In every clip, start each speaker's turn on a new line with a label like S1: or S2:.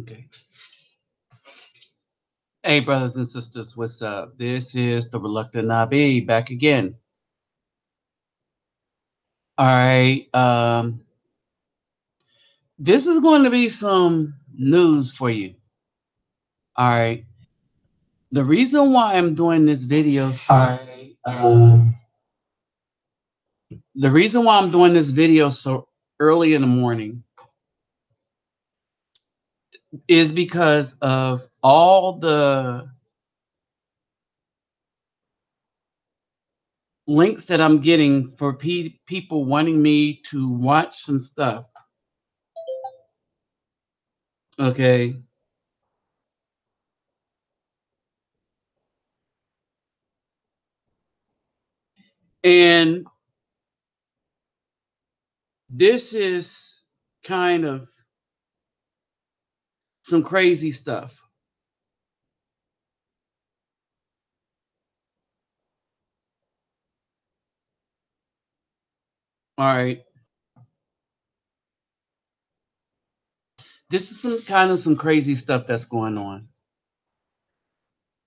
S1: Okay. Hey, brothers and sisters, what's up? This is the Reluctant Nabi back again. All right. This is going to be some news for you. All right. The reason why I'm doing this video, the reason why I'm doing this video so early in the morning is because of all the links that I'm getting for people wanting me to watch some stuff. Okay. And this is kind of some crazy stuff. All right. This is some crazy stuff that's going on.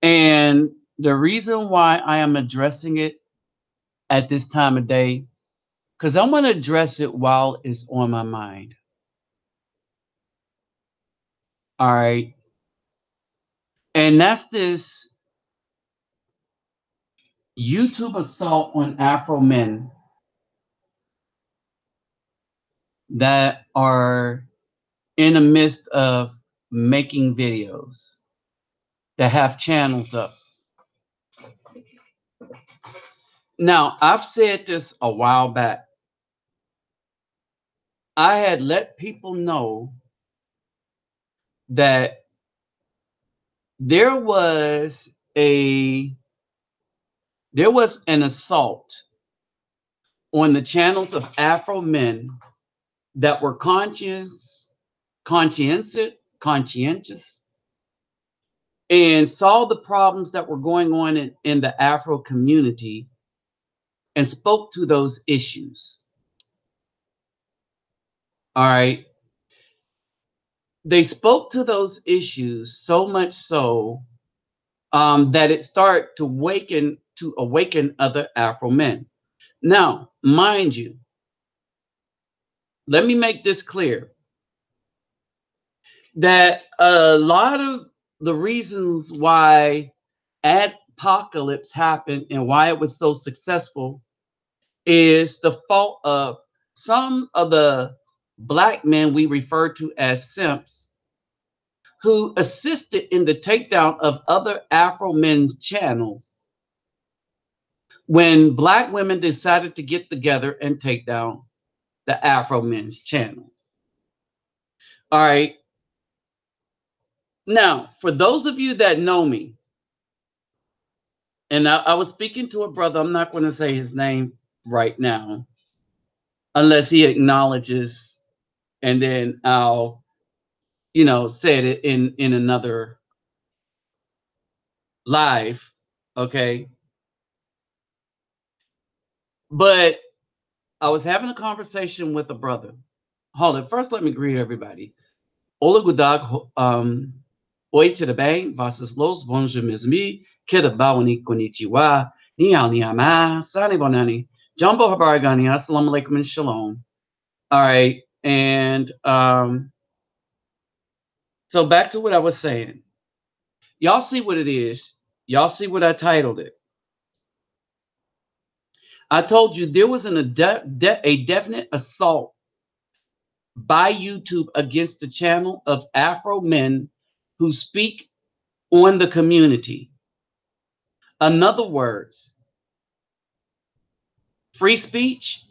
S1: And the reason why I am addressing it at this time of day, because I'm going to address it while it's on my mind. All right. And that's this YouTube assault on Afro men that are in the midst of making videos that have channels up. Now, I've said this a while back. I had let people know that there was an assault on the channels of Afro men that were conscientious, and saw the problems that were going on in the Afro community and spoke to those issues. All right. They spoke to those issues so much so that it started to awaken other Afro men. Now, mind you, let me make this clear that a lot of the reasons why Apocalypse happened and why it was so successful is the fault of some of the black men we refer to as simps who assisted in the takedown of other Afro men's channels when black women decided to get together and take down the Afro men's channels. All right. Now, for those of you that know me, and I was speaking to a brother, I'm not going to say his name right now, unless he acknowledges, and then I'll, say it in another live, okay? But I was having a conversation with a brother. Hold on, first let me greet everybody. Ola Gudag, oi tudo bem? Vocês los, bonjour mes amis, kida bawani konnichiwa, ni hao ni ama, sani bonani, jumbo habarigani, assalamu alaikum and shalom. All right, and so back to what I was saying. Y'all see what it is. Y'all see what I titled it. I told you there was a definite assault by YouTube against the channel of Afro men who speak on the community. In other words, free speech,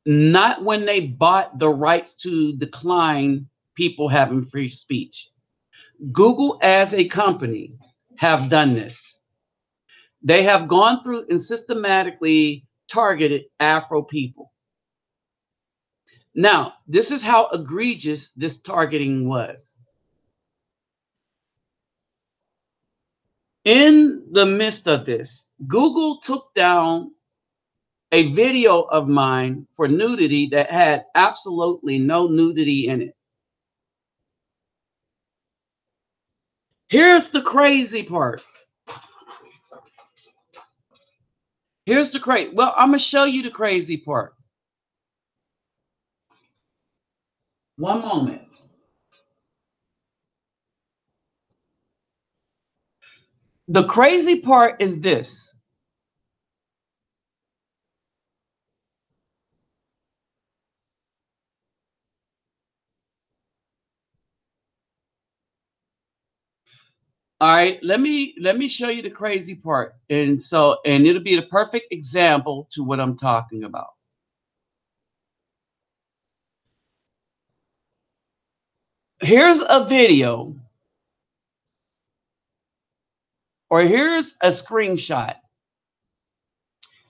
S1: not when they bought the rights to decline people having free speech. Google as a company have done this. They have gone through and systematically targeted Afro people. Now, this is how egregious this targeting was. In the midst of this, Google took down a video of mine for nudity that had absolutely no nudity in it. Here's the crazy part. Here's the crazy. Well, I'm gonna show you the crazy part. One moment. The crazy part is this. All right, let me show you the crazy part. And it'll be the perfect example to what I'm talking about. Here's a video, or here's a screenshot.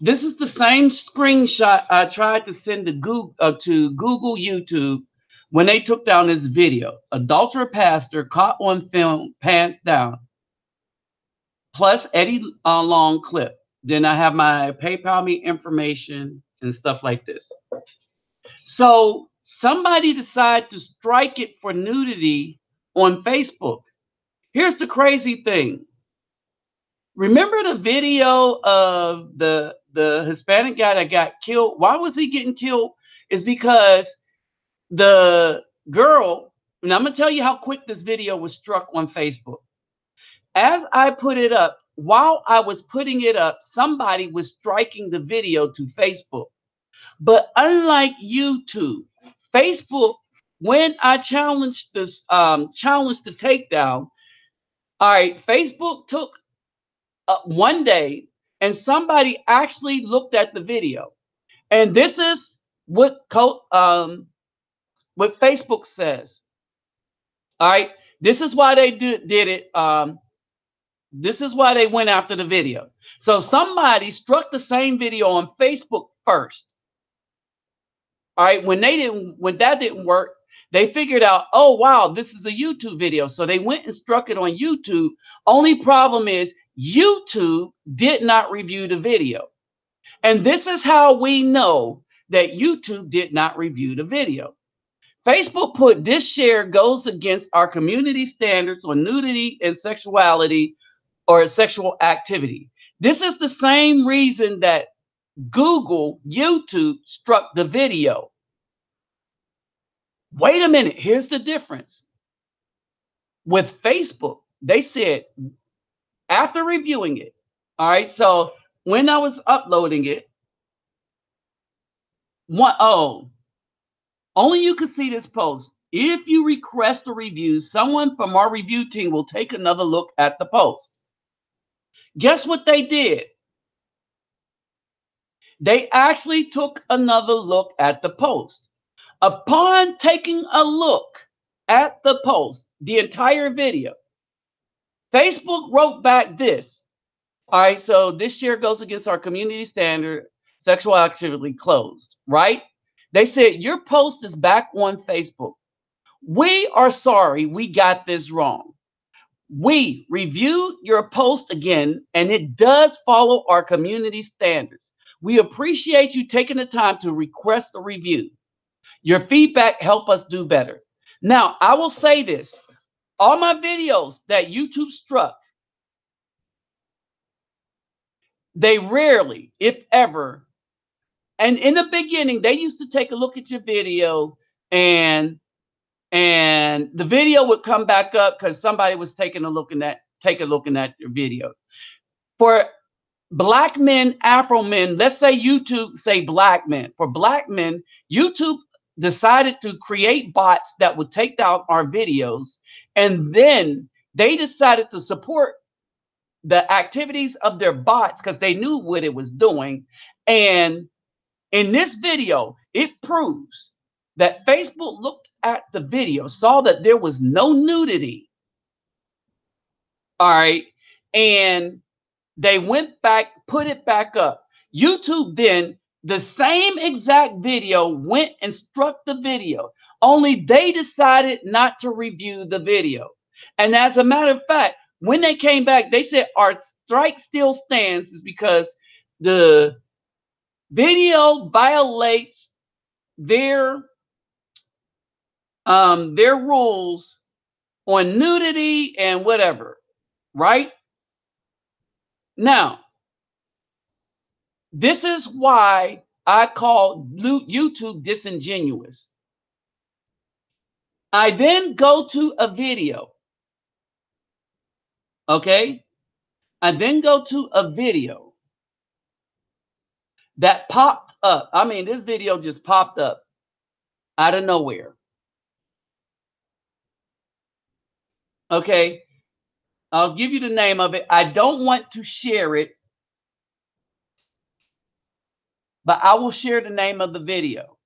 S1: This is the same screenshot I tried to send to Google YouTube when they took down this video. Adulterer pastor caught on film, pants down, plus Eddie Long clip. Then I have my PayPal me information and stuff like this. So somebody decided to strike it for nudity on Facebook. Here's the crazy thing. Remember the video of the Hispanic guy that got killed? Why was he getting killed? Is because the girl, and I'm gonna tell you how quick this video was struck on Facebook. As I put it up, while I was putting it up, somebody was striking the video to Facebook. But unlike YouTube, Facebook, when I challenged this, challenged the takedown, all right, Facebook took one day and somebody actually looked at the video. And this is what Facebook says. All right, this is why they did it. This is why they went after the video. So somebody struck the same video on Facebook first. All right, when that didn't work, they figured out, oh wow, this is a YouTube video. So they went and struck it on YouTube. Only problem is YouTube did not review the video. And this is how we know that YouTube did not review the video. Facebook put this share goes against our community standards on nudity and sexuality or sexual activity. This is the same reason that YouTube struck the video. Wait a minute, here's the difference. With Facebook, they said after reviewing it, all right, so when I was uploading it, only you can see this post. If you request a review, someone from our review team will take another look at the post. Guess what they did? They actually took another look at the post. Upon taking a look at the post, the entire video, Facebook wrote back this. All right, so this share goes against our community standard, sexual activity closed, right? They said your post is back on Facebook. We are sorry we got this wrong. We reviewed your post again, and it does follow our community standards. We appreciate you taking the time to request a review. Your feedback help us do better. Now, I will say this. All my videos that YouTube struck, they rarely, if ever, and in the beginning, they used to take a look at your video and the video would come back up because somebody was taking a look at your video. For black men, Afro men, let's say YouTube say black men. For black men, YouTube decided to create bots that would take down our videos, and then they decided to support the activities of their bots because they knew what it was doing. And in this video, it proves that Facebook looked at the video, saw that there was no nudity. All right. And they went back, put it back up. YouTube then, the same exact video, went and struck the video. Only they decided not to review the video. And as a matter of fact, when they came back, they said our strike still stands is because the video violates their rules on nudity and whatever, right? Now, this is why I call YouTube disingenuous. I then go to a video, okay? I then go to a video that popped up. I mean, this video just popped up out of nowhere. Okay, I'll give you the name of it. I don't want to share it, but I will share the name of the video.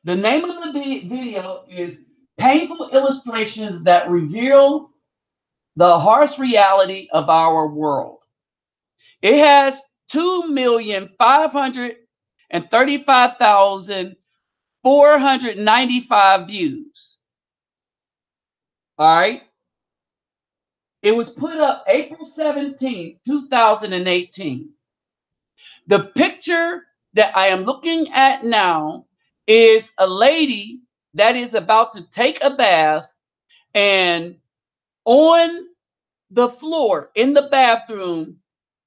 S1: The name of the video is Painful Illustrations That Reveal the Harsh Reality of Our World. It has 2,535,495 views. All right. It was put up April 17, 2018. The picture that I am looking at now is a lady that is about to take a bath, and on the floor in the bathroom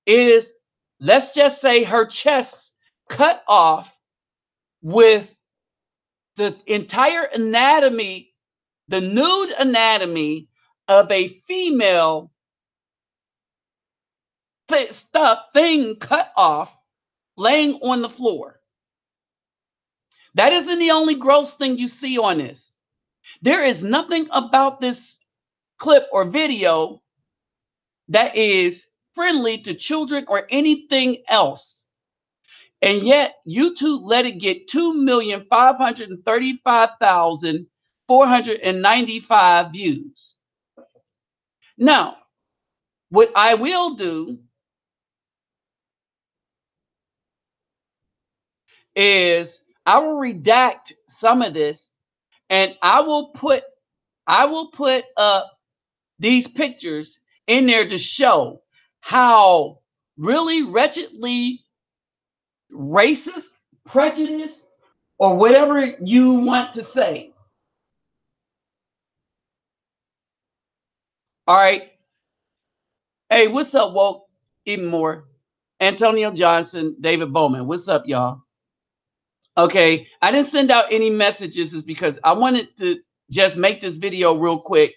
S1: is, let's just say, her chest cut off with the entire anatomy, the nude anatomy of a female thing cut off, laying on the floor. That isn't the only gross thing you see on this. There is nothing about this clip or video that is friendly to children or anything else. And yet YouTube let it get 2,535,495 views. Now, what I will do is I will redact some of this, and I will put up these pictures in there to show how really wretchedly racist, prejudice, or whatever you want to say. All right. Hey, what's up, Woke? Even more. Antonio Johnson, David Bowman. What's up, y'all? Okay, I didn't send out any messages is because I wanted to just make this video real quick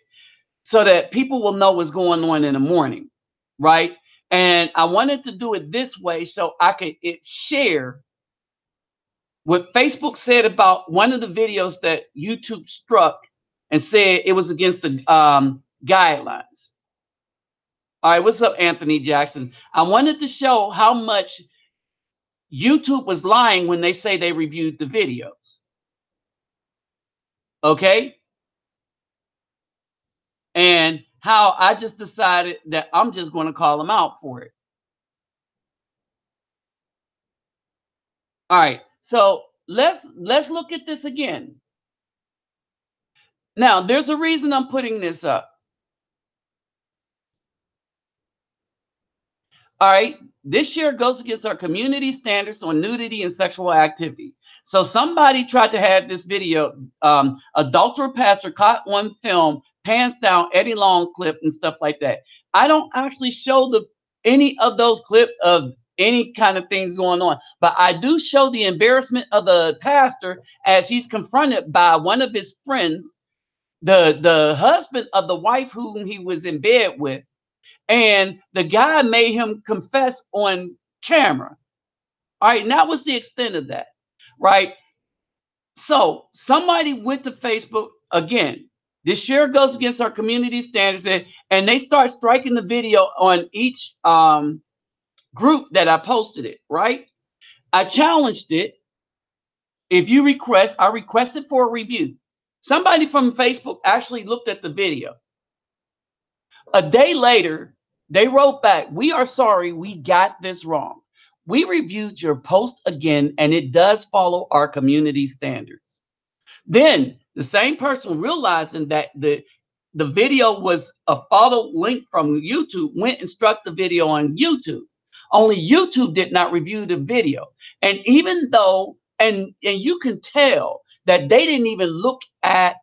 S1: so that people will know what's going on in the morning, right? And I wanted to do it this way so I could share what Facebook said about one of the videos that YouTube struck and said it was against the guidelines. All right, what's up, Anthony Jackson? I wanted to show how much YouTube was lying when they say they reviewed the videos. Okay? And how I just decided that I'm just going to call them out for it. All right. So let's look at this again. Now, there's a reason I'm putting this up. All right. This year goes against our community standards on nudity and sexual activity. So somebody tried to have this video, adulterer pastor caught on film, pants down, Eddie Long clip and stuff like that. I don't actually show any of those clips of any kind of things going on, but I do show the embarrassment of the pastor as he's confronted by one of his friends, the husband of the wife whom he was in bed with. And the guy made him confess on camera. All right, and that was the extent of that, right? So somebody went to Facebook again. This year goes against our community standards, and they start striking the video on each group that I posted it, right? I challenged it. If you request, I requested for a review. Somebody from Facebook actually looked at the video. A day later, they wrote back, "We are sorry, we got this wrong. We reviewed your post again, and it does follow our community standards." Then the same person, realizing that the video was a follow link from YouTube, went and struck the video on YouTube. Only YouTube did not review the video. And even though, and you can tell that they didn't even look at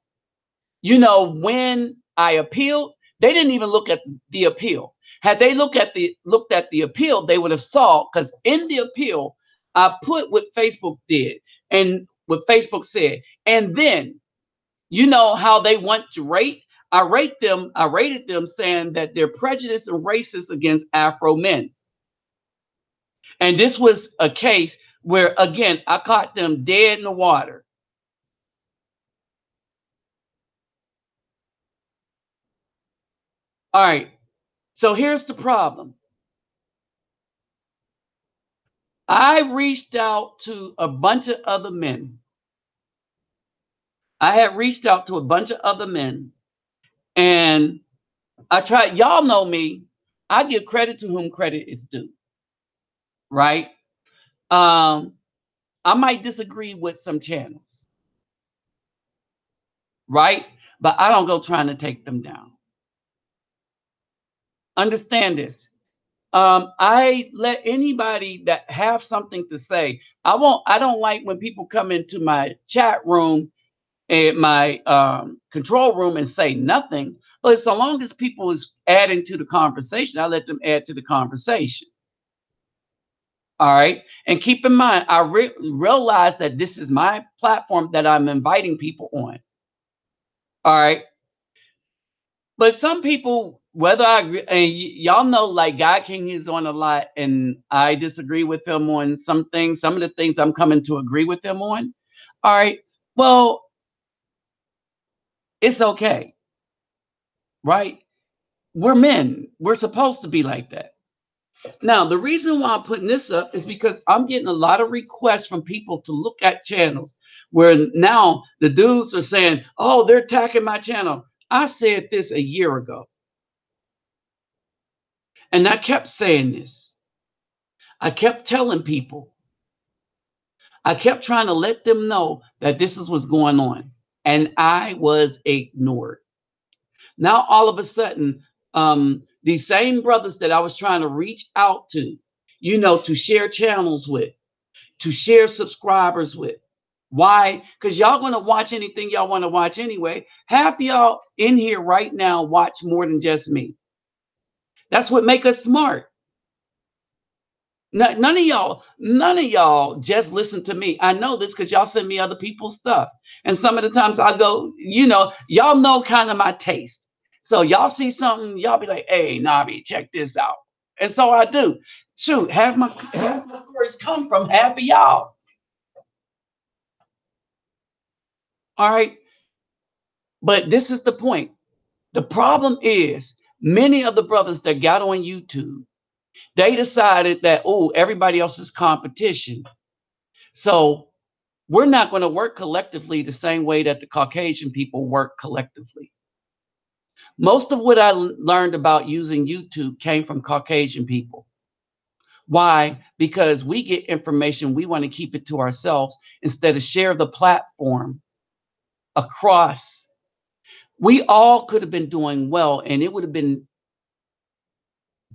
S1: When I appealed, they didn't even look at the appeal. Had they looked at the appeal, they would have saw, because in the appeal, I put what Facebook did and what Facebook said. And then how they want to rate. I rated them saying that they're prejudiced and racist against Afro men. And this was a case where, again, I caught them dead in the water. All right. So here's the problem. I reached out to a bunch of other men. I had reached out to a bunch of other men, and I tried. Y'all know me. I give credit to whom credit is due, right? I might disagree with some channels, right? But I don't go trying to take them down. Understand this. I let anybody that have something to say. I don't like when people come into my chat room and my control room and say nothing. But so long as people is adding to the conversation, I let them add to the conversation. All right. And keep in mind, I realize that this is my platform that I'm inviting people on. All right. But some people, whether I agree, and y'all know, like God King is on a lot, and I disagree with him on some things. Some of the things I'm coming to agree with him on. All right. Well, it's okay. Right. We're men. We're supposed to be like that. Now, the reason why I'm putting this up is because I'm getting a lot of requests from people to look at channels where now the dudes are saying, oh, they're attacking my channel. I said this a year ago. And I kept saying this. I kept telling people. I kept trying to let them know that this is what's going on. And I was ignored. Now, all of a sudden, these same brothers that I was trying to reach out to, to share channels with, to share subscribers with. Why? Because y'all going to watch anything y'all want to watch anyway. Half y'all in here right now watch more than just me. That's what make us smart. None of y'all just listen to me. I know this because y'all send me other people's stuff. And some of the times I go, y'all know kind of my taste. So y'all see something, y'all be like, hey, Nabi, check this out. And so I do. Shoot, half my stories come from half of y'all. All right. But this is the point. The problem is many of the brothers that got on YouTube, they decided that, oh, everybody else is competition. So we're not going to work collectively the same way that the Caucasian people work collectively. Most of what I learned about using YouTube came from Caucasian people. Why? Because we get information, we want to keep it to ourselves instead of share the platform across. We all could have been doing well, and it would have been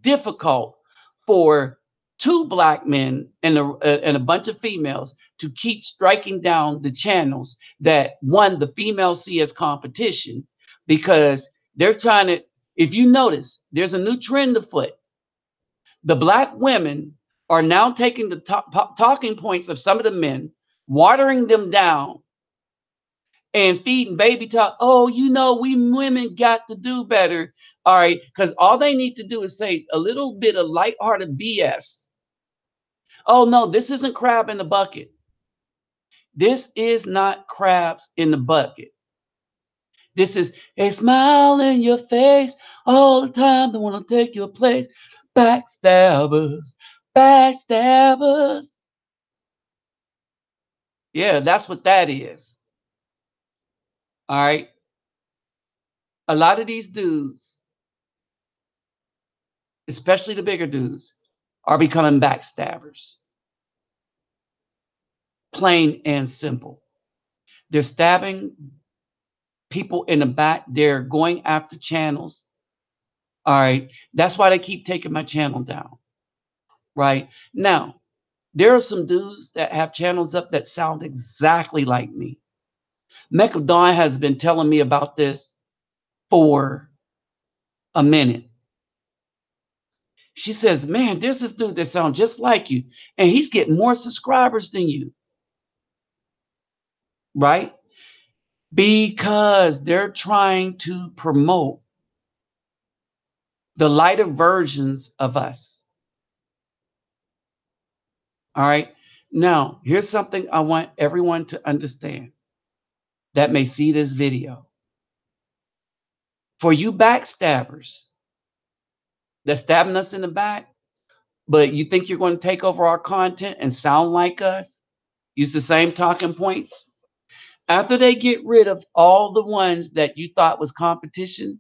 S1: difficult for two black men and a bunch of females to keep striking down the channels that the females see as competition, because they're trying to, if you notice, there's a new trend afoot. The black women are now taking the talking points of some of the men, watering them down, and feeding baby talk. Oh, we women got to do better. All right. Because all they need to do is say a little bit of lighthearted BS. Oh, no, this isn't crab in the bucket. This is not crabs in the bucket. This is a smile in your face all the time. They want to take your place. Backstabbers. Backstabbers. Yeah, that's what that is. All right. A lot of these dudes, especially the bigger dudes, are becoming backstabbers. Plain and simple. They're stabbing people in the back. They're going after channels. All right. That's why they keep taking my channel down. Right. Now, there are some dudes that have channels up that sound exactly like me. Mecca Dawn has been telling me about this for a minute. She says, man, there's this dude that sounds just like you, and he's getting more subscribers than you. Right? Because they're trying to promote the lighter versions of us. All right. Now, here's something I want everyone to understand that may see this video. For you backstabbers that's stabbing us in the back, but you think you're going to take over our content and sound like us, use the same talking points. After they get rid of all the ones that you thought was competition,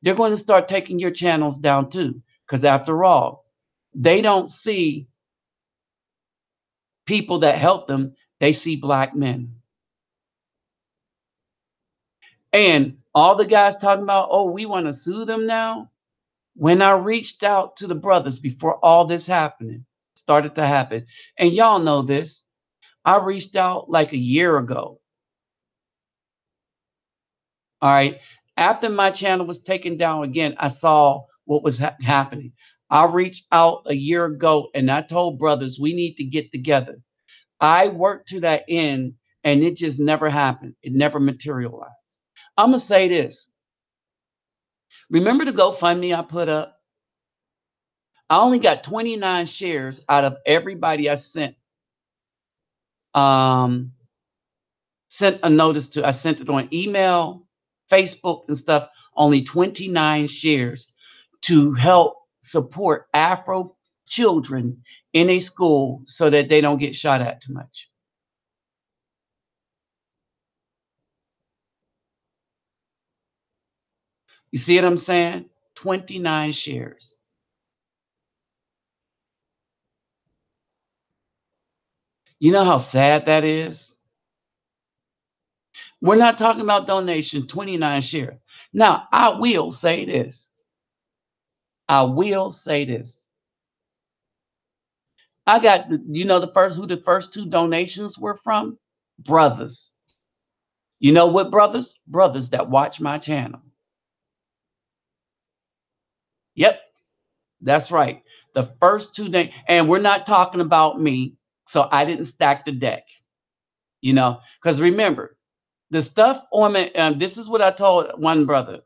S1: they're going to start taking your channels down too. Because after all, they don't see people that help them, they see black men. And all the guys talking about, oh, we want to sue them now. When I reached out to the brothers before all this started to happen, and y'all know this, I reached out like a year ago. All right. After my channel was taken down again, I saw what was happening. I reached out a year ago and I told brothers, we need to get together. I worked to that end and it just never happened. It never materialized. I'm going to say this. Remember the GoFundMe I put up? I only got 29 shares out of everybody I sent a notice to. I sent it on email, Facebook and stuff. Only 29 shares to help support Afro children in a school so that they don't get shot at too much. You see what I'm saying? 29 shares. You know how sad that is? We're not talking about donation, 29 shares. Now, I will say this. I will say this. I got, you know, who the first two donations were from? Brothers. You know what brothers? Brothers that watch my channel. Yep, that's right. The first two days, and we're not talking about me, so I didn't stack the deck. You know, because remember, the stuff on me, this is what I told one brother.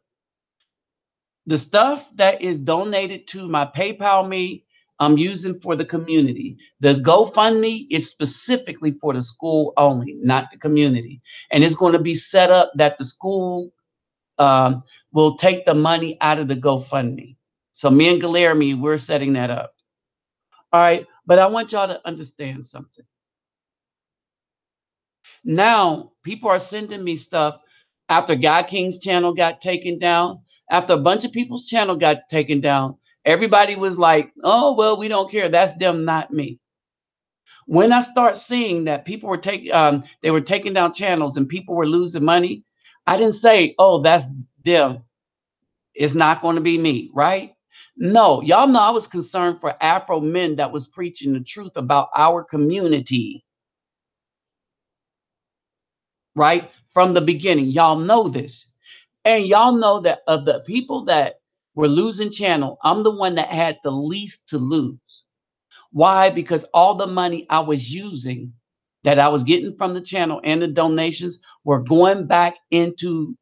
S1: The stuff that is donated to my PayPal me, I'm using for the community. The GoFundMe is specifically for the school only, not the community. And it's going to be set up that the school will take the money out of the GoFundMe. So me and Guillermo, we're setting that up. All right. But I want y'all to understand something. Now, people are sending me stuff after God King's channel got taken down. After a bunch of people's channel got taken down, everybody was like, oh, well, we don't care. That's them, not me. When I start seeing that people were they were taking down channels and people were losing money, I didn't say, oh, that's them. It's not going to be me, right? No, y'all know I was concerned for Afro men that was preaching the truth about our community. Right? From the beginning. Y'all know this. And y'all know that of the people that were losing channel, I'm the one that had the least to lose. Why? Because all the money I was using that I was getting from the channel and the donations were going back into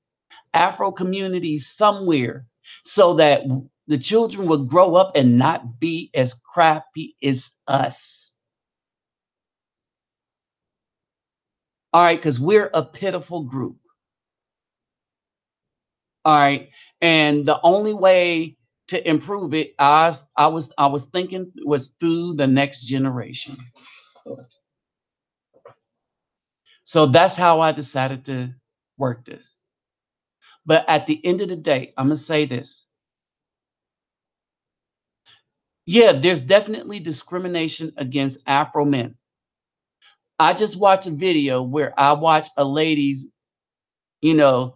S1: Afro communities somewhere so that the children would grow up and not be as crappy as us. All right, because we're a pitiful group. All right. And the only way to improve it, I was thinking was through the next generation. So that's how I decided to work this. But at the end of the day, I'm gonna say this. Yeah, there's definitely discrimination against Afro men. I just watched a video where I watched a lady's, you know,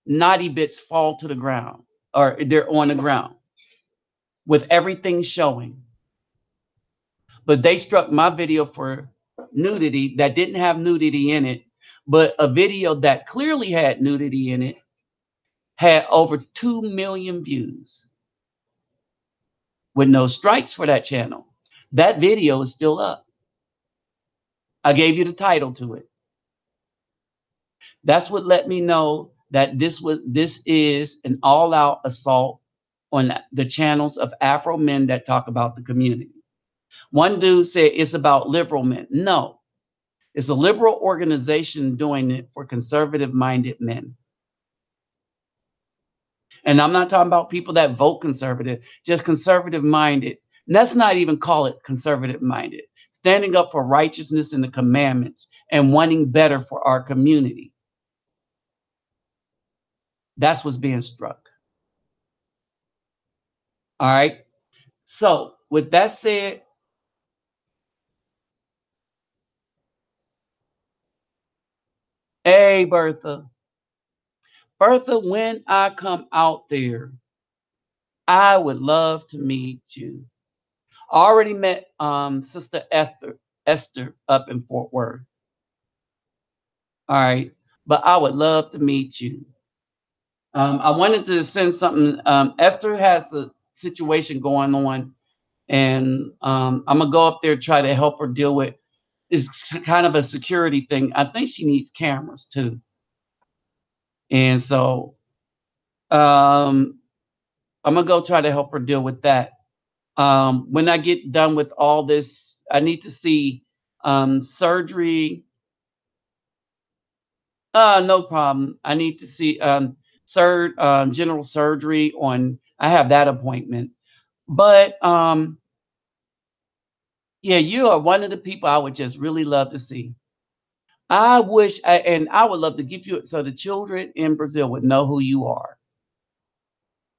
S1: naughty bits fall to the ground, or they're on the ground with everything showing. But they struck my video for nudity that didn't have nudity in it, But a video that clearly had nudity in it had over 2 million views with no strikes for that channel. That video is still up. I gave you the title to it. That's what let me know that this is an all-out assault on the channels of Afro men that talk about the community. One dude said it's about liberal men. No, it's a liberal organization doing it for conservative-minded men. And I'm not talking about people that vote conservative, just conservative-minded. Let's not even call it conservative-minded. Standing up for righteousness and the commandments and wanting better for our community. That's what's being struck. All right. So with that said, hey, Bertha, when I come out there, I would love to meet you. I already met Sister Esther up in Fort Worth. All right. But I would love to meet you. I wanted to send something. Esther has a situation going on, and I'm going to go up there, try to help her deal with. It's kind of a security thing. I think she needs cameras too. And so I'm going to go try to help her deal with that. When I get done with all this, I need to see surgery. No problem. I need to see general surgery on. I have that appointment. But yeah, you are one of the people I would just really love to see. I wish, and I would love to give you so the children in Brazil would know who you are,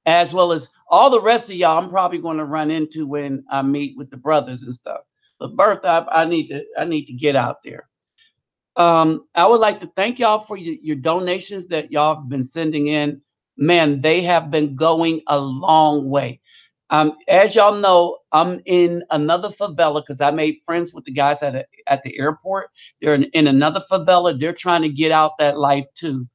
S1: as well as all the rest of y'all. I'm probably going to run into when I meet with the brothers and stuff. But Bertha, I need to get out there. I would like to thank y'all for your donations that y'all have been sending in. Man, they have been going a long way. As y'all know, I'm in another favela because I made friends with the guys at the airport. They're in another favela. They're trying to get out that life too.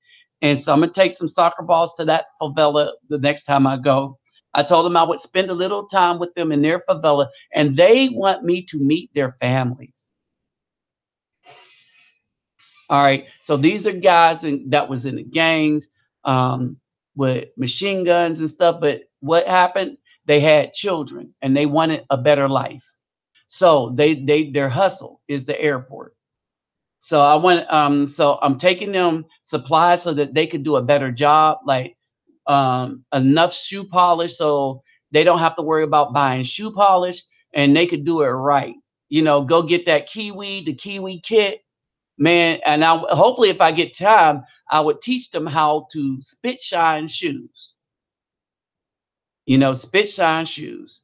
S1: And so I'm going to take some soccer balls to that favela the next time I go. I told them I would spend a little time with them in their favela, and they want me to meet their families. All right. So these are guys that was in the gangs with machine guns and stuff. But what happened? They had children and they wanted a better life. So their hustle is the airport. So so I'm taking them supplies so that they could do a better job, like enough shoe polish so they don't have to worry about buying shoe polish and they could do it right. Go get the Kiwi kit. Man, and hopefully if I get time, I would teach them how to spit shine shoes. Spit shine shoes.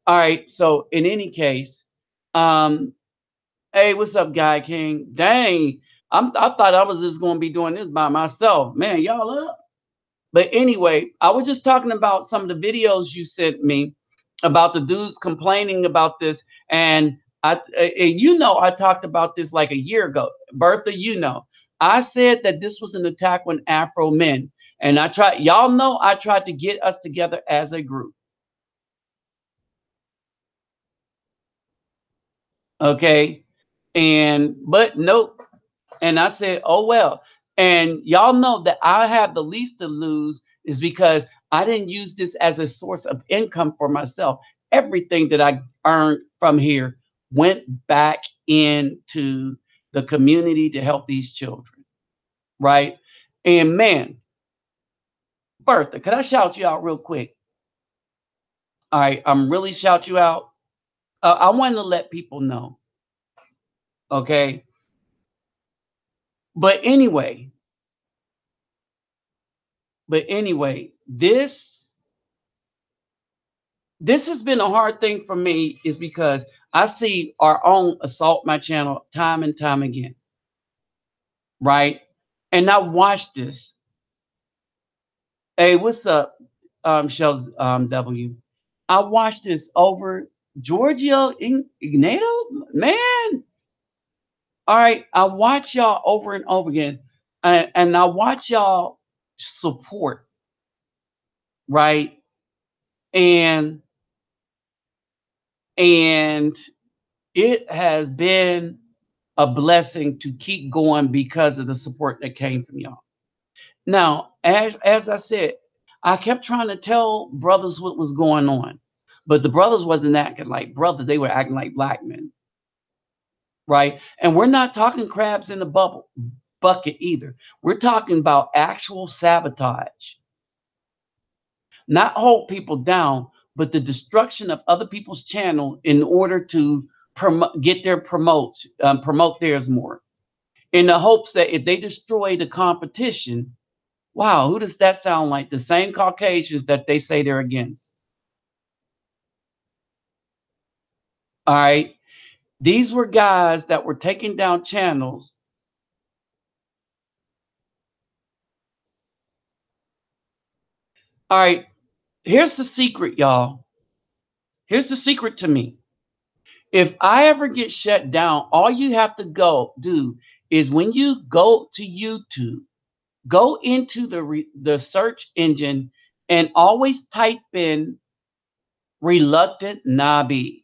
S1: All right. So in any case, hey, what's up, Guy King? Dang, I thought I was just going to be doing this by myself. Man, y'all up. But anyway, I was just talking about some of the videos you sent me about the dudes complaining about this, and I talked about this like a year ago. Bertha, I said that this was an attack on Afro men, and I tried to get us together as a group. Okay, but nope. And I said, oh well. And y'all know that I have the least to lose is because I didn't use this as a source of income for myself. Everything that I earned from here went back into the community to help these children. Right. And man, Bertha, could I shout you out real quick? All right. I'm really shout you out. I wanted to let people know. Okay. But anyway, this has been a hard thing for me is because I see our own assault my channel time and time again. Right. And I watched this. Hey, what's up? Shells W. I watched this over Giorgio Ignato. Man, All right, I watch y'all over and over again, and I watch y'all support, right? And and it has been a blessing to keep going because of the support that came from y'all. Now, as I said, I kept trying to tell brothers what was going on, but the brothers wasn't acting like brothers; they were acting like black men, right? And we're not talking crabs in the bubble bucket either. We're talking about actual sabotage, not hold people down, but the destruction of other people's channel in order to get their promote theirs more, in the hopes that if they destroy the competition, wow, who does that sound like? The same Caucasians that they say they're against. All right. These were guys that were taking down channels. All right. Here's the secret, y'all. Here's the secret to me. If I ever get shut down, all you have to go do is when you go to YouTube, go into the search engine and always type in reluctant Nabi.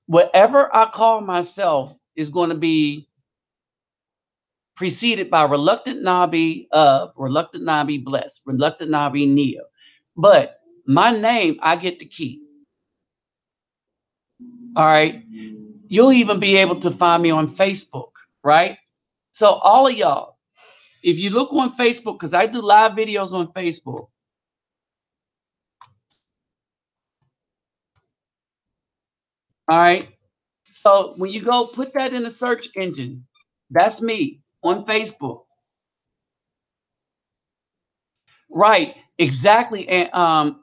S1: Whatever I call myself is going to be preceded by reluctant Nabi of, reluctant Nabi blessed, reluctant Nabi Nia. But my name I get to keep. All right. You'll even be able to find me on Facebook, right? So all of y'all, if you look on Facebook, because I do live videos on Facebook. All right. So when you go put that in the search engine, that's me on Facebook. Right. Exactly. And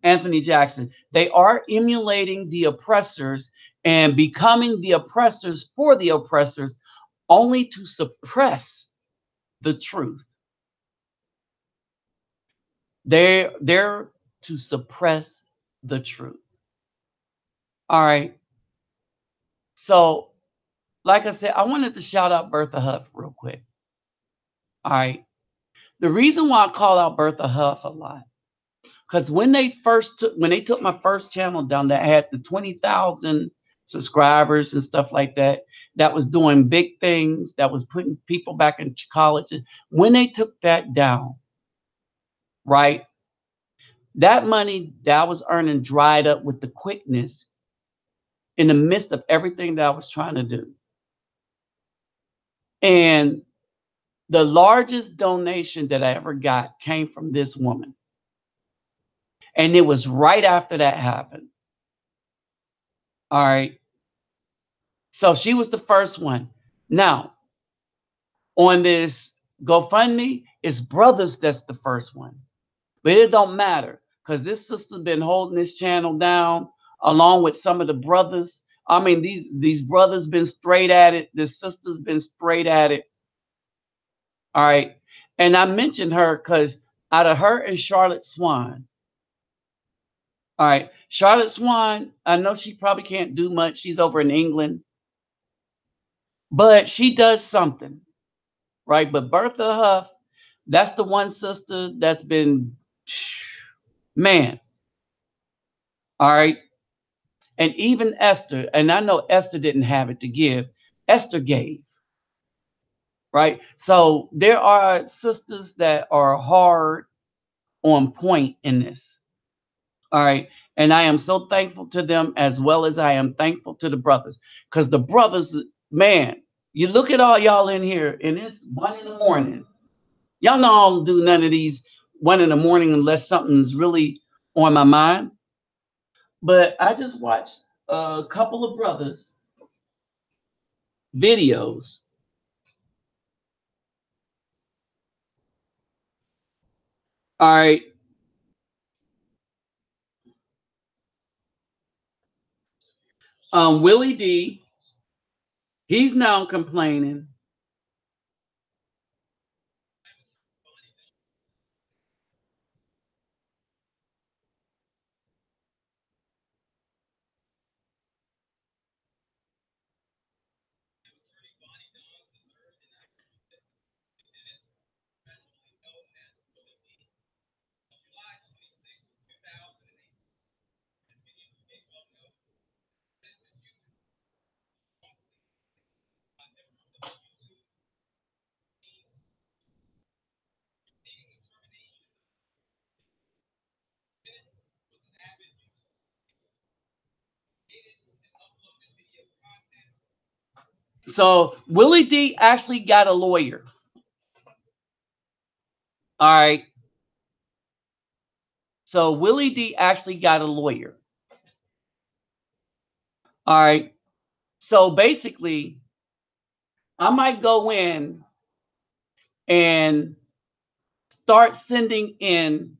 S1: Anthony Jackson. They are emulating the oppressors and becoming the oppressors for the oppressors only to suppress the truth. They're there to suppress the truth. All right. So, like I said, I wanted to shout out Bertha Huff real quick. All right. The reason why I call out Bertha Huff a lot, because when they took my first channel down that had the 20,000 subscribers and stuff like that, that was doing big things, that was putting people back into college. When they took that down, right, that money that I was earning dried up with the quickness in the midst of everything that I was trying to do. And the largest donation that I ever got came from this woman. And it was right after that happened. All right. So she was the first one. Now, on this GoFundMe, it's brothers that's the first one. But it don't matter because this sister's been holding this channel down along with some of the brothers. I mean, these brothers been straight at it. This sister's been straight at it. All right. And I mentioned her because out of her and Charlotte Swan, all right, Charlotte Swan, I know she probably can't do much. She's over in England, but she does something, right? But Bertha Huff, that's the one sister that's been, man, all right. And even Esther, and I know Esther didn't have it to give, Esther gave, right? So there are sisters that are hard on point in this, all right? And I am so thankful to them as well as I am thankful to the brothers. Because the brothers, man, you look at all y'all in here, and it's 1 in the morning. Y'all know I don't do none of these 1 in the morning unless something's really on my mind. But I just watched a couple of brothers' videos. All right. Willie D, he's now complaining. So Willie D actually got a lawyer. All right. So Willie D actually got a lawyer. All right. So basically, I might go in and start sending in,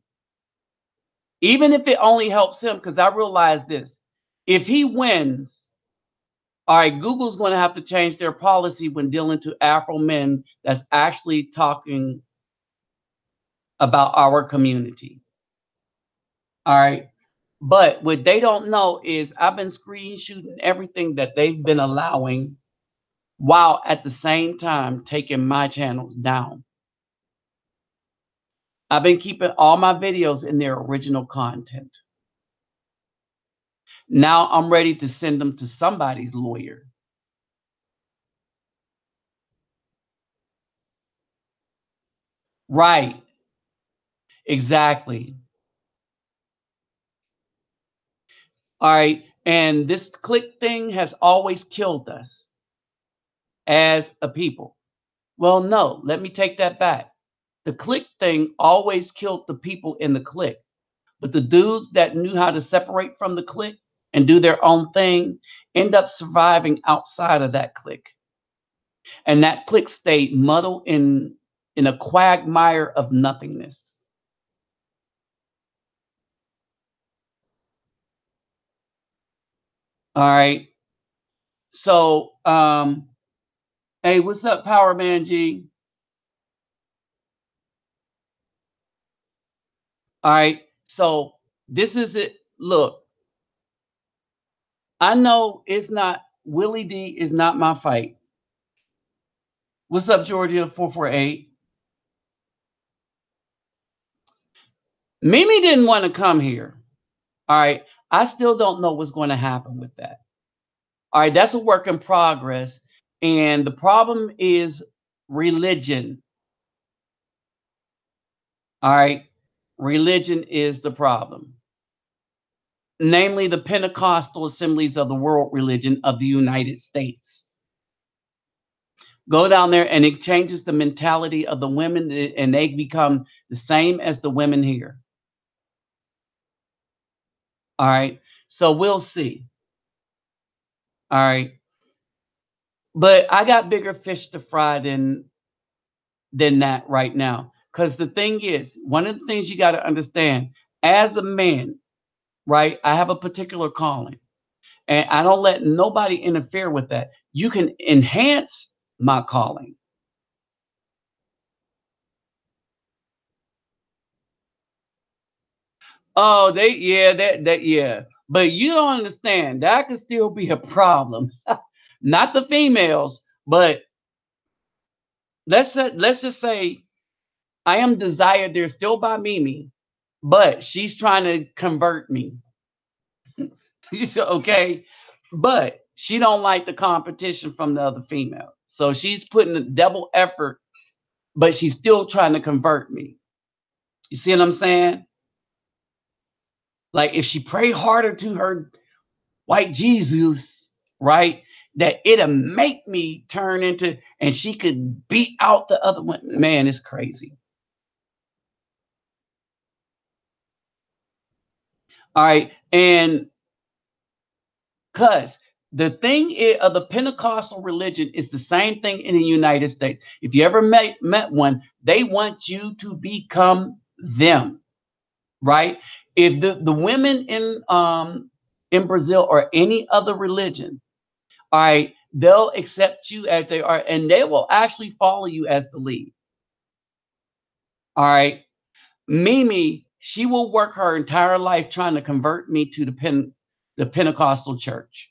S1: even if it only helps him, because I realize this. If he wins, all right, Google's going to have to change their policy when dealing to Afro men that's actually talking about our community. All right. But what they don't know is I've been screenshooting everything that they've been allowing while at the same time taking my channels down. I've been keeping all my videos in their original content. Now I'm ready to send them to somebody's lawyer. Right. Exactly. All right. And this click thing has always killed us as a people. Well, no, let me take that back. The click thing always killed the people in the click. But the dudes that knew how to separate from the clique and do their own thing end up surviving outside of that clique. And that clique stayed muddled in a quagmire of nothingness. All right. So, hey, what's up, Power Man G? All right. So this is it. Look, I know it's not Willie D is not my fight. What's up, Georgia 448? Mimi didn't want to come here. All right. I still don't know what's going to happen with that. All right. That's a work in progress. And the problem is religion. All right. Religion is the problem. Namely, the Pentecostal Assemblies of the World Religion of the United States. Go down there and it changes the mentality of the women and they become the same as the women here. All right. So we'll see. All right. But I got bigger fish to fry than that right now. Because the thing is, one of the things you got to understand as a man, right? I have a particular calling and I don't let nobody interfere with that. You can enhance my calling. Oh, yeah. But you don't understand. That could still be a problem. Not the females, but let's just say I am desired there still by Mimi, but she's trying to convert me. Okay, but she don't like the competition from the other female, so she's putting a double effort, but she's still trying to convert me. You see what I'm saying? Like if she pray harder to her white Jesus, right, that it'll make me turn into, and she could beat out the other one. Man, it's crazy. All right, and because the thing of the Pentecostal religion is the same thing in the United States. If you ever met one, they want you to become them, right? If the women in Brazil or any other religion, all right, they'll accept you as they are, and they will actually follow you as the lead. All right, Mimi, she will work her entire life trying to convert me to the Pentecostal church.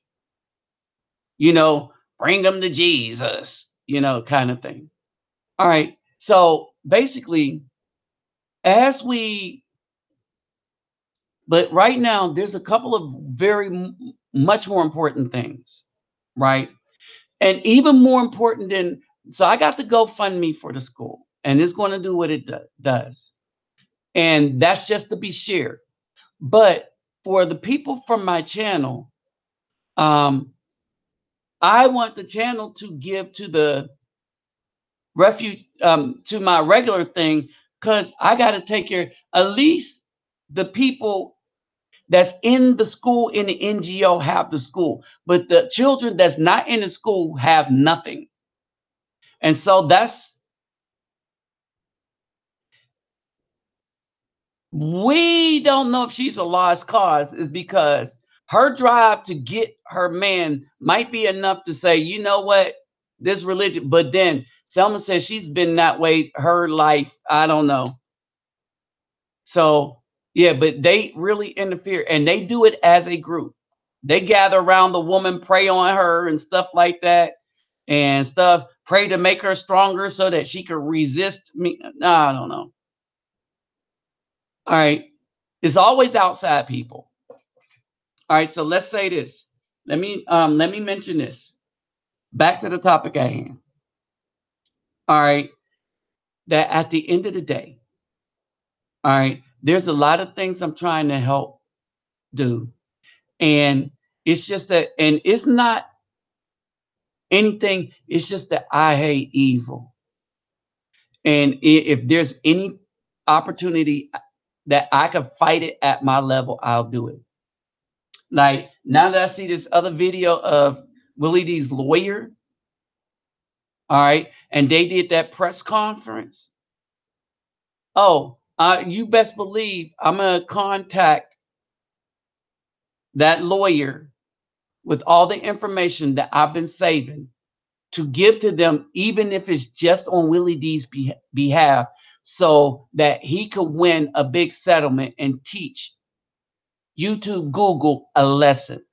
S1: You know, bring them to Jesus, you know, kind of thing. All right. So basically, as we, but right now, there's a couple of very much more important things, right? And even more important than, so I got the GoFundMe for the school, and it's going to do what it does. And that's just to be shared. But for the people from my channel, um, I want the channel to give to the refuge, to my regular thing, because I got to take care at least the people that's in the school in the NGO have the school, but the children that's not in the school have nothing. And so we don't know if she's a lost cause, is because her drive to get her man might be enough to say, you know what, this religion. But then Selma says she's been that way her life. I don't know. So yeah, but they really interfere, and they do it as a group. They gather around the woman, pray on her and stuff like that, and stuff. Pray to make her stronger so that she could resist me. No, I don't know. All right. It's always outside people. All right, so let's say this. Let me mention this. Back to the topic at hand. All right, that at the end of the day, all right, there's a lot of things I'm trying to help do. And it's just that, and it's not anything, it's just that I hate evil. And if there's any opportunity that I can fight it at my level, I'll do it. Like now that I see this other video of Willie D's lawyer, all right, and they did that press conference. Oh, you best believe I'm gonna contact that lawyer with all the information that I've been saving to give to them, even if it's just on Willie D's behalf, so that he could win a big settlement and teach YouTube, Google a lesson.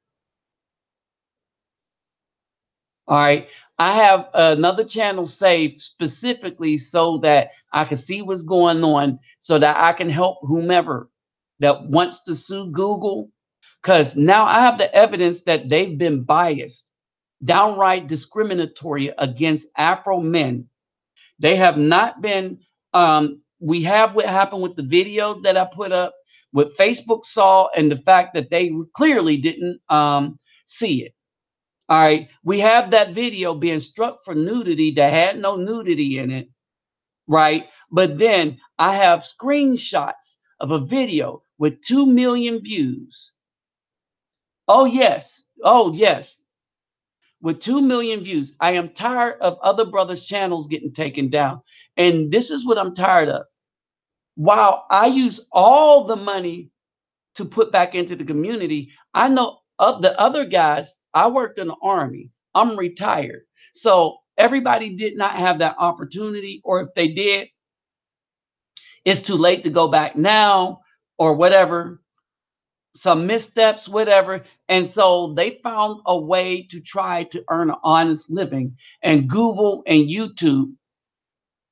S1: All right. I have another channel saved specifically so that I can see what's going on, so that I can help whomever that wants to sue Google. Because now I have the evidence that they've been biased, downright discriminatory against Afro men. They have not been, we have what happened with the video that I put up, what Facebook saw, and the fact that they clearly didn't see it. All right, we have that video being struck for nudity that had no nudity in it, right? But then I have screenshots of a video with 2 million views. Oh, yes. Oh, yes. With 2 million views. I am tired of other brothers' channels getting taken down. And this is what I'm tired of. While I use all the money to put back into the community, I know of the other guys. I worked in the Army. I'm retired. So everybody did not have that opportunity, or if they did, it's too late to go back now or whatever. Some missteps, whatever. And so they found a way to try to earn an honest living. And Google and YouTube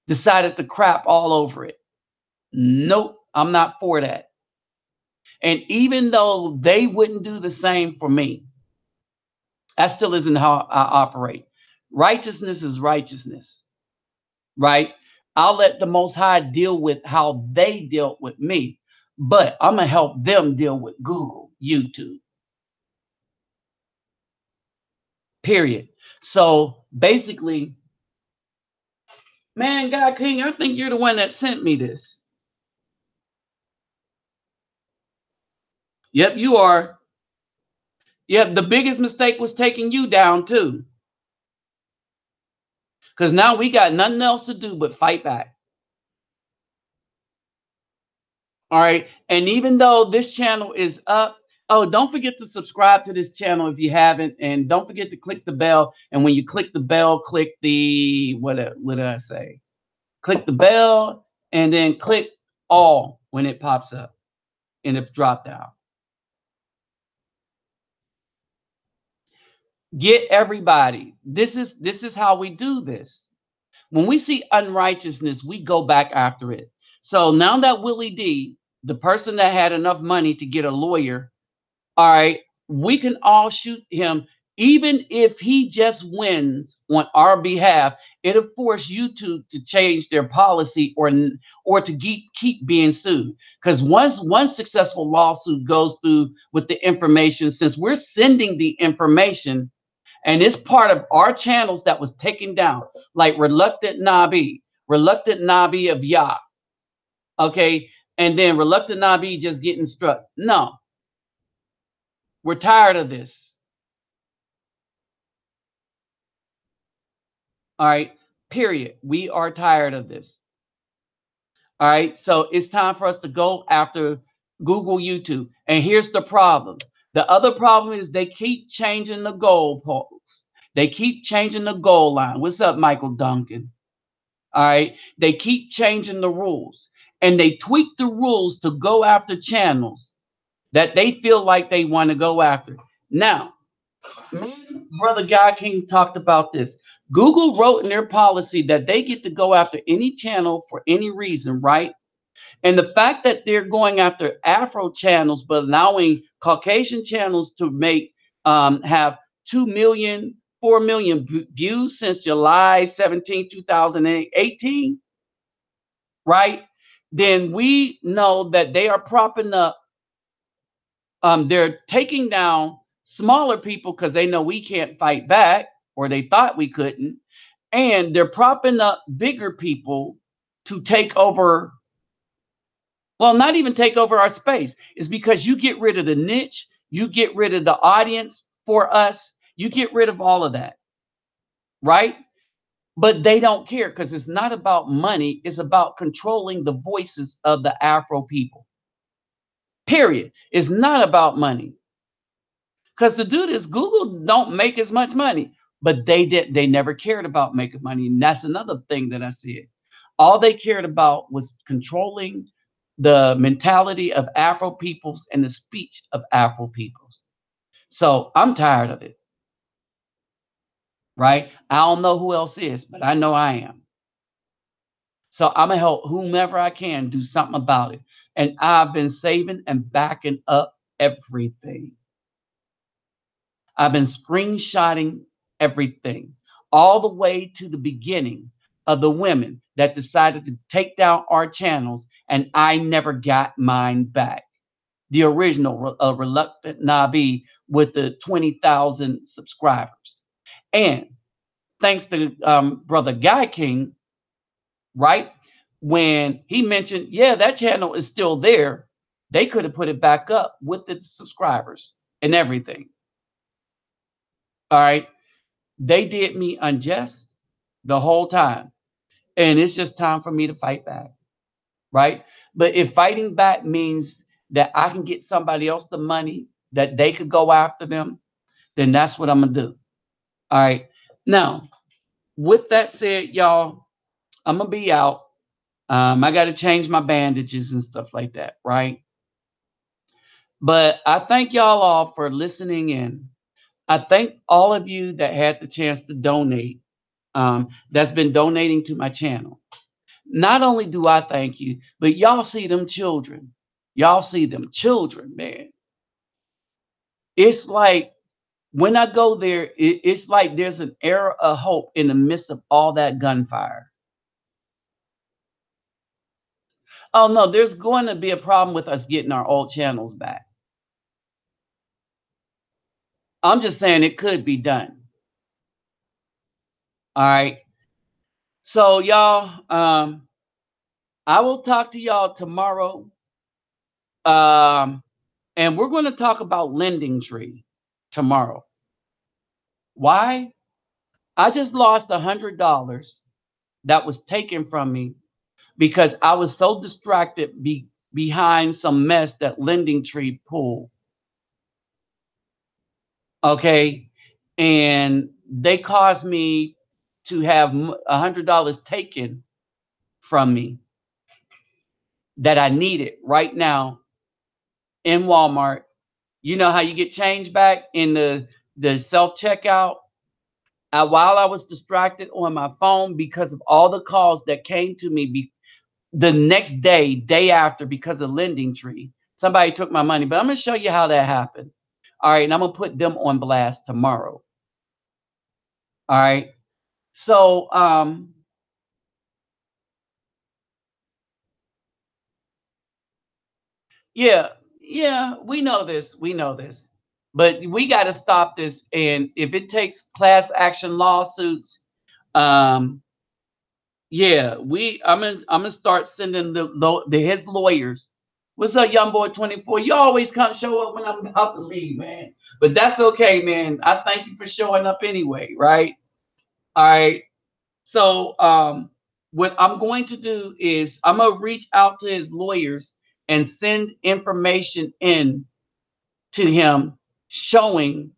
S1: decided to crap all over it. Nope, I'm not for that. And even though they wouldn't do the same for me, that still isn't how I operate. Righteousness is righteousness, right? I'll let the Most High deal with how they dealt with me, but I'm going to help them deal with Google, YouTube, period. So basically, man, God King, I think you're the one that sent me this. Yep, you are. Yep, the biggest mistake was taking you down too. Because now we got nothing else to do but fight back. All right. And even though this channel is up, oh, don't forget to subscribe to this channel if you haven't. And don't forget to click the bell. And when you click the bell, click the, what did I say? Click the bell and then click all when it pops up in the drop down. Get everybody. This is how we do this. When we see unrighteousness, we go back after it. So now that Willie D, the person that had enough money to get a lawyer, all right, we can all shoot him. Even if he just wins on our behalf, it'll force YouTube to change their policy or to keep being sued. Because once one successful lawsuit goes through with the information, since we're sending the information, And it's part of our channels that was taken down, like Reluctant Nabi of Yah. Okay. And then Reluctant Nabi just getting struck. No, we're tired of this. All right. Period. We are tired of this. All right. So it's time for us to go after Google, YouTube. And here's the problem. The other problem is they keep changing the goalposts. They keep changing the goal line. What's up, Michael Duncan? All right. They keep changing the rules and they tweak the rules to go after channels that they feel like they want to go after. Now, me and Brother Guy King talked about this. Google wrote in their policy that they get to go after any channel for any reason, right? And the fact that they're going after Afro channels, but allowing Caucasian channels to make have 2 million, 4 million views since July 17, 2018, right? Then we know that they are propping up, they're taking down smaller people because they know we can't fight back, or they thought we couldn't. And they're propping up bigger people to take over. Well, not even take over our space. It's because you get rid of the niche, you get rid of the audience for us, you get rid of all of that, right? But they don't care because it's not about money, it's about controlling the voices of the Afro people. Period. It's not about money. Because to do this, Google don't make as much money, but they never cared about making money. And that's another thing that I see. All they cared about was controlling the mentality of Afro peoples and the speech of Afro peoples. So I'm tired of it, right? I don't know who else is, but I know I am. So I'm gonna help whomever I can do something about it. And I've been saving and backing up everything. I've been screenshotting everything all the way to the beginning of the women that decided to take down our channels, and I never got mine back. The original Reluctant Nabi with the 20,000 subscribers. And thanks to Brother Guy King, right? When he mentioned, yeah, that channel is still there, they could have put it back up with the subscribers and everything. All right. They did me unjust the whole time. And it's just time for me to fight back. Right. But if fighting back means that I can get somebody else the money that they could go after them, then that's what I'm going to do. All right. Now, with that said, y'all, I'm going to be out. I got to change my bandages and stuff like that. Right. But I thank y'all all for listening in. I thank all of you that had the chance to donate, that's been donating to my channel. Not only do I thank you, but y'all see them children. Y'all see them children, man. It's like when I go there, it's like there's an era of hope in the midst of all that gunfire. Oh no, there's going to be a problem with us getting our old channels back. I'm just saying it could be done. All right. So y'all, I will talk to y'all tomorrow. And we're going to talk about Lending Tree tomorrow. Why? I just lost $100 that was taken from me because I was so distracted behind some mess that Lending Tree pulled. Okay. And they caused me to have $100 taken from me that I needed right now in Walmart. You know how you get change back in the self checkout? While I was distracted on my phone because of all the calls that came to me the next day after, because of Lending Tree, somebody took my money. But I'm going to show you how that happened. All right. And I'm going to put them on blast tomorrow. All right. So, yeah, we know this. We know this. But we got to stop this. And if it takes class action lawsuits, yeah, I'm gonna start sending his lawyers. What's up, young boy 24? You always come show up when I'm about to leave, man. But that's okay, man. I thank you for showing up anyway, right? All right. So what I'm going to do is I'm gonna reach out to his lawyers and send information in to him showing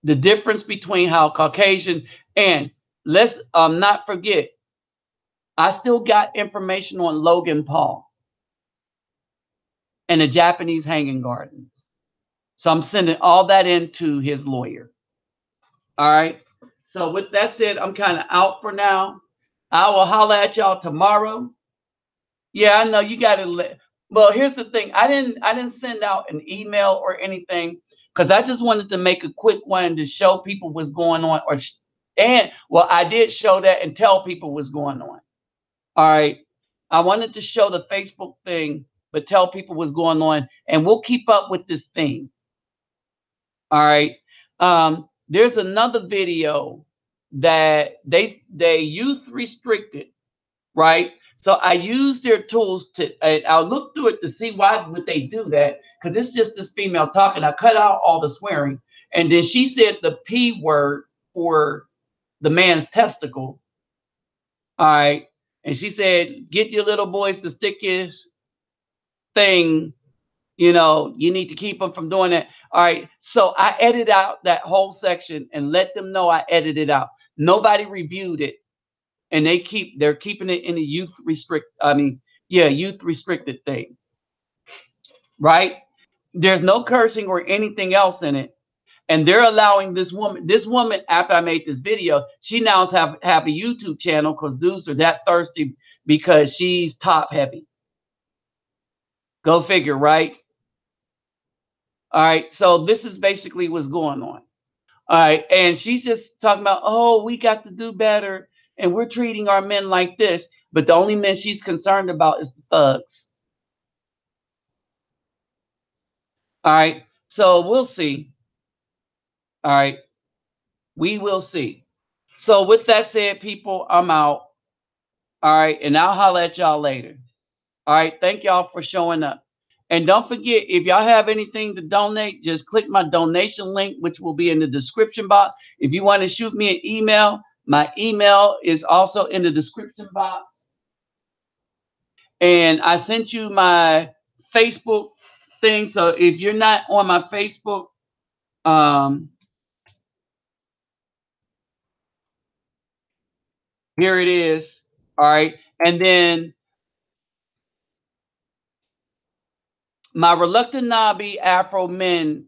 S1: the difference between how Caucasian, and let's not forget, I still got information on Logan Paul and the Japanese hanging garden. So I'm sending all that into his lawyer. All right. So with that said, I'm kind of out for now. I will holler at y'all tomorrow. Yeah, I know you got to let. Well, here's the thing. I didn't send out an email or anything because I just wanted to make a quick one to show people what's going on. And well, I did show that and tell people what's going on. All right. I wanted to show the Facebook thing, but tell people what's going on, and we'll keep up with this thing. All right. There's another video that they youth restricted, right? So I used their tools to, I'll look through it to see why would they do that, because it's just this female talking. I cut out all the swearing, and then she said the P word for the man's testicle. All right. And she said, get your little boys to stick his thing. You know, you need to keep them from doing that. All right. So I edited out that whole section and let them know I edited it out. Nobody reviewed it. And they're keeping it in the youth restricted thing. Right? There's no cursing or anything else in it. And they're allowing this woman, after I made this video, she now have a YouTube channel because dudes are that thirsty because she's top heavy. Go figure, right? All right. So this is basically what's going on. All right. And she's just talking about, oh, we got to do better. And we're treating our men like this. But the only men she's concerned about is the thugs. All right. So we'll see. All right. We will see. So with that said, people, I'm out. All right. And I'll holler at y'all later. All right. Thank y'all for showing up. And don't forget, if y'all have anything to donate, just click my donation link, which will be in the description box. If you want to shoot me an email, my email is also in the description box. And I sent you my Facebook thing. So if you're not on my Facebook, here it is. All right. And then my Reluctant Nobby Afro Men.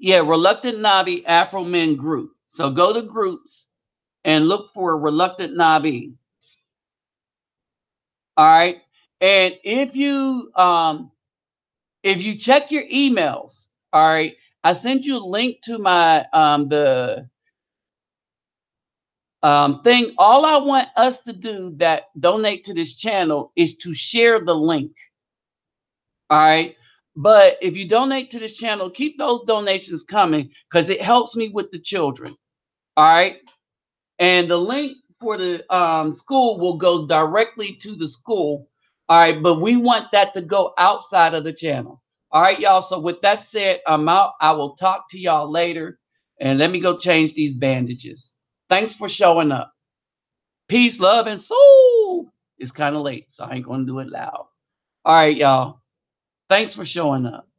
S1: Yeah, Reluctant Nobby Afro Men group. So go to groups and look for Reluctant Nobby. All right. And if you check your emails, all right, I sent you a link to my the thing. All I want us to do that donate to this channel is to share the link. All right. But if you donate to this channel, keep those donations coming because it helps me with the children. All right. And the link for the school will go directly to the school. All right. But we want that to go outside of the channel. All right, y'all. So with that said, I'm out. I will talk to y'all later. And let me go change these bandages. Thanks for showing up. Peace, love, and soul. It's kind of late, so I ain't going to do it loud. All right, y'all. Thanks for showing up.